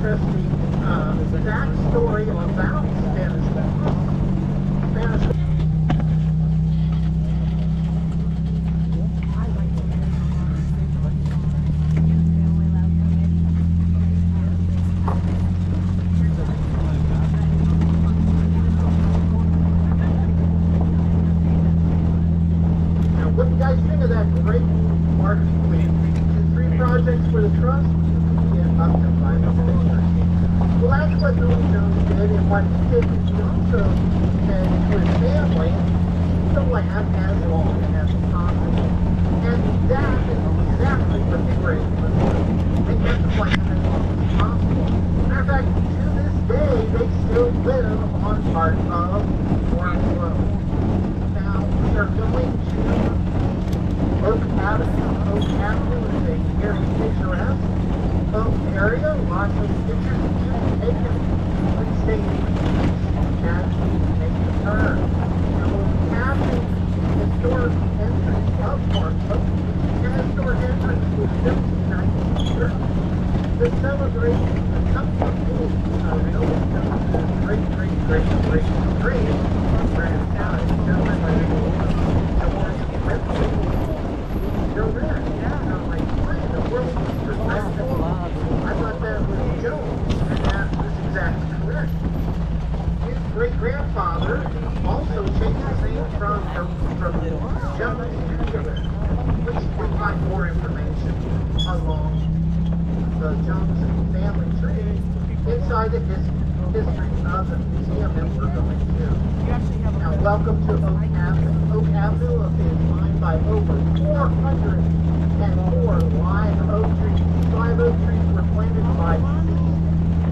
interesting backstory about Spanish Moss. Spanish. Now, what do you guys think of that great marketing plan? 3 projects for the trust, and up to 5 pictures. Well, that's what Billy Jones did, and what he did is he also said to his family, keep the land as long as possible. And that is exactly what they were able to do. They kept the land as long as possible. Matter of fact, to this day, they still live on part of Wormsloe. Now, we are going to Oak Avenue. Oak Avenue is a very picturesque Oak area. Lots of pictures that you can take and please stay as we make the turn. Now we'll be having the historic entrance of Wormsloe. The historic entrance was built in 1930 to celebrate the coming of age of Billy Jones' great grandfather, gentleman by the name of George Still there. Yeah. I'm like, what in the world was perspective? I thought that was Jones, and that was exactly correct. His great-grandfather also changed his name from Jones to Renne, which we find more information along the Jones family tree inside the history of the museum that we're going to. Now, welcome to Oak Avenue. Oak Avenue is lined by over 404 live oak trees. These live oak trees were planted by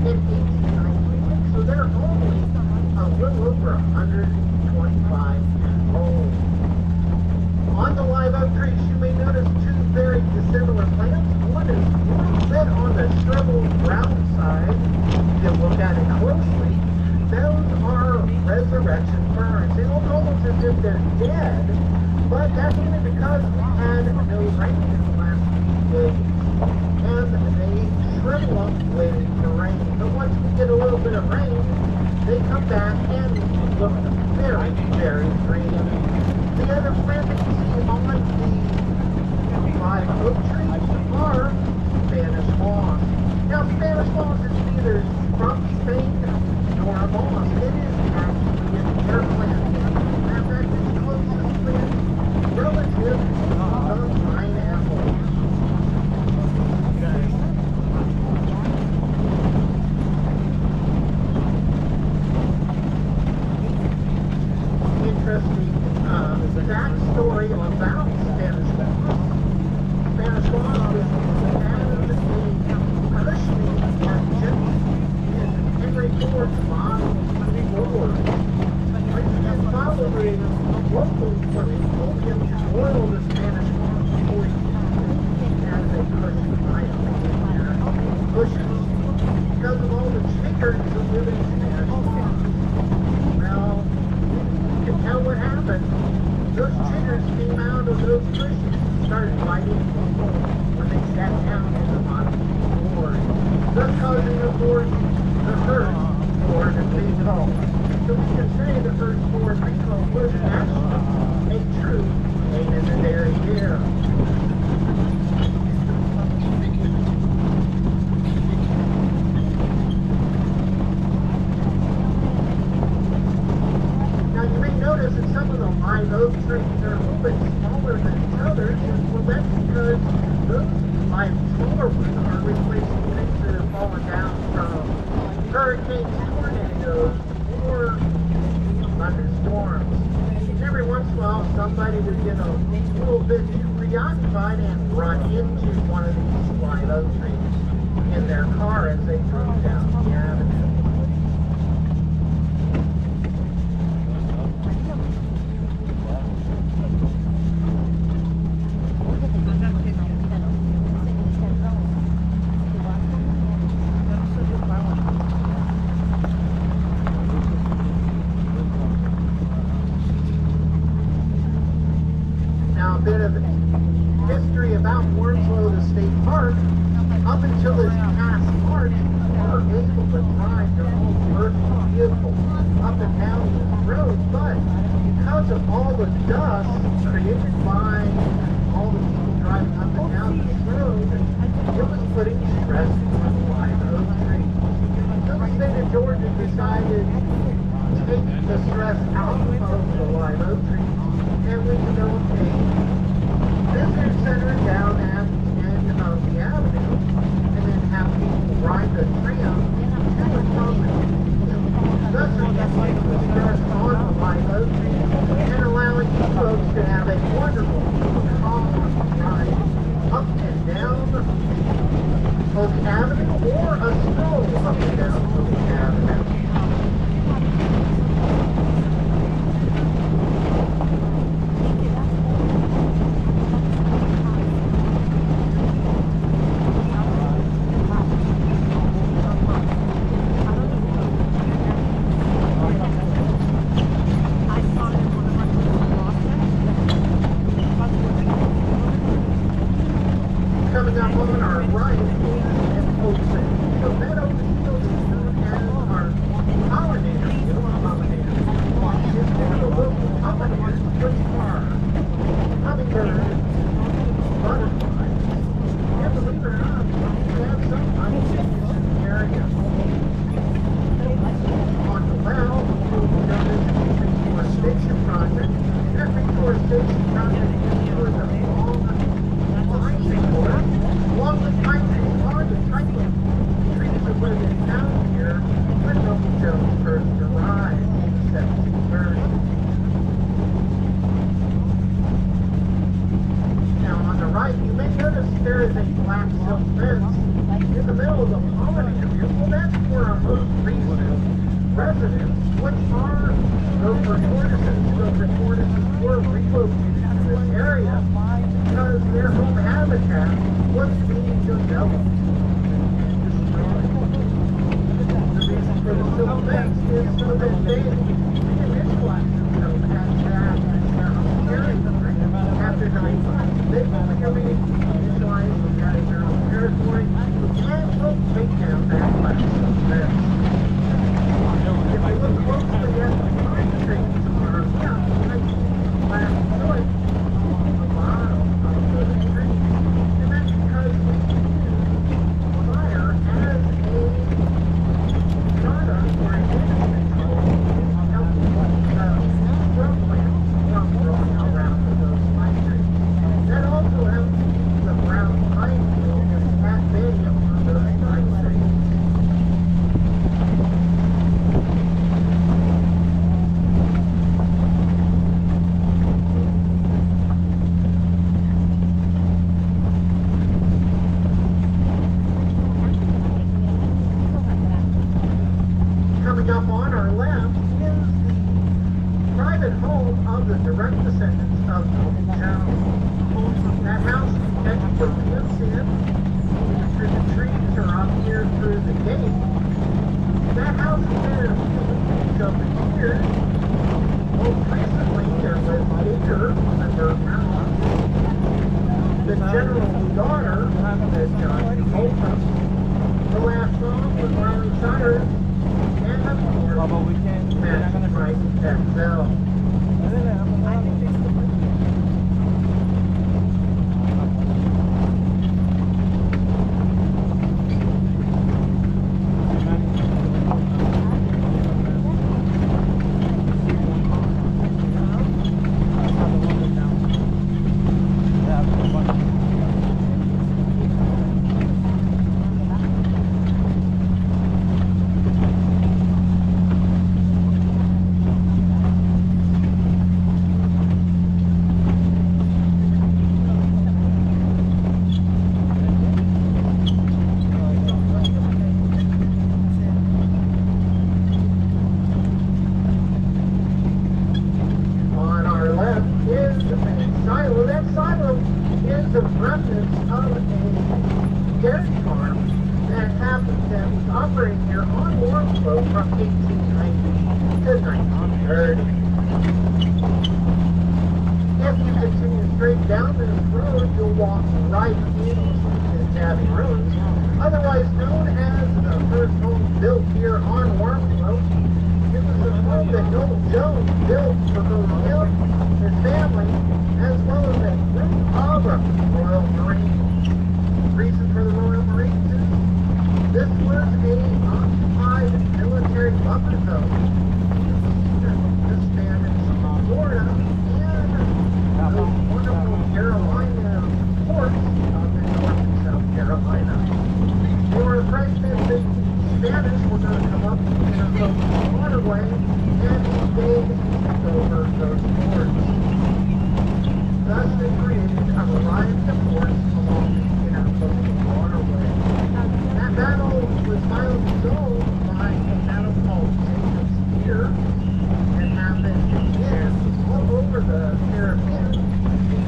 in 1896, so they're only a little over 125 years old. On the live oak trees, you may notice 2 very dissimilar plants. One is a little bit on the shriveled brown side. If you look at it closely, those are resurrection ferns. They look almost as if they're dead, but that's only because we had no rain in the last few days, and they shrivel up waiting for rain. But once we get a little bit of rain, they come back and look very, very green. The other plant that you see on the live oak trees are Spanish moss. Now, Spanish moss is neither from Spain nor a moss. It is actually an air plant. Matter of fact, it's the closest plant relative to the pineapple. Interesting backstory about Spanish moss. Spanish moss was added a cushioning engine in Henry Ford's Model 4. And following locals when they told him to boil the Spanish moss before he used it as a cushion item. Cushions because of all the chickens who live in Spanish moss. Well, you can tell what happened. Those chiggers came out of those cushions and started biting people when they sat down in the bottom board, thus causing the board, the first board recall. So we can say the first board recall was actually a true pain in the derriere. Now you may notice that some of the live oak trees are a little bit smaller than others. Well, that's because those live smaller ones are replacing things that have fallen down from hurricanes, tornadoes, or thunderstorms. And every once in a while, somebody would get a little bit too preoccupied and run into one of these live oak trees in their car as they drove down the avenue. Now, a bit of history about Wormsloe State Park. Up until this past March, were able to drive their own personal vehicles up and down this road, but because of all the dust created by all the people driving up and down this road, it was putting stress on live oak trees. So the state of Georgia decided to take the stress out of the live oak trees, and we developed a visitor center down at the end of the avenue, and then have people ride the tram to and from the thus reducing the stress on the live oak trees and allowing you folks to have a wonderful, calm ride up and down Oak Avenue, or a stroll up and down Oak Avenue. Coming up on our right is Oak City. So that open field is known as our pollinator field. Pollinator field is one of the local pollinators, which are hummingbirds, butterflies, and believe it or not, we have some honeybees in the area. On the left, you'll notice the reforestation project. That reforestation project is for the long along with pine trees are the type of trees that would have been found here when Milton Jones first arrived in the 1730s. Now on the right, you may notice there is a black silk fence in the middle of the pollinator field. Well, that's for our most recent residents, which are gopher tortoises. Gopher tortoises were relocated to this area because their home habitat was being developed and destroyed. The reason for the silk fence is so that they initialize themselves as that their own territory. After 9 months, they will reinitialize as their own territory and will take down that black silk fence. If we look closely at the pine trees on our left, I see black soot on the bottom of those trees. And that's because we use fire as a product or a damage control to help growth plants from growing around those pine trees. That also helps keep the brown pine field at bay on those pine trees. Coming up on our left is the private home of the direct descendants of Milton Jones. That house you catch the glimpse in, through the trees or up here through the gate. That house has been a few weeks over the years. Most recently, there was acre underground. The general's daughter, that John Holcomb. The last song was Miley Cyrus. And of course, Magic Mike XL. The remnants of a dairy farm that was operating here on Wormsloe from 1890 to 1930. If you continue straight down this road, you'll walk right into the Tabby Ruins, otherwise known as the first home Jones built for both him, his family, as well as a group of Royal Marines. Reason for the Royal Marines is this was a occupied military buffer zone that spanned Florida and those wonderful Carolina ports up in North and South Carolina. They were afraid that the Spanish were going to come up in a waterway and invade and take over those ports. Thus, they created a variety of ports along the waterway. That battle was finally resolved by a battle called Jacob's Spear that happened again all over the Caribbean,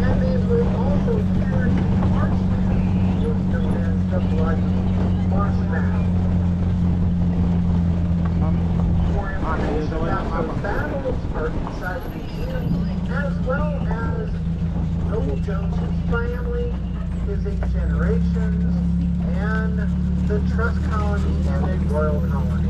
and it was also here in Marshland, which was known as the Bloody Marshland. More information about those battles are inside the museum, as well as Noble Jones's family, his 8 generations, and the Trust Colony and a Royal Colony.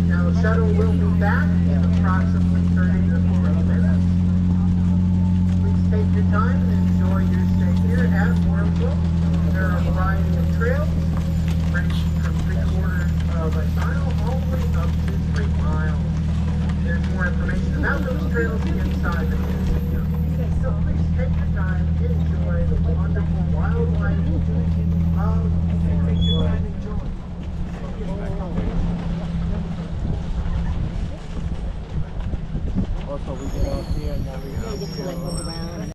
Now the shuttle will be back in approximately 30 to 40 minutes. Please take your time and enjoy your stay here at Wormsloe. There are a variety of trails, ranging from 3/4 of a mile all the way up to 3 miles. There's more information about those trails inside the museum. So please take your time and enjoy the wonderful wildlife of Wormsloe. Also, we get off here and now we have to go around.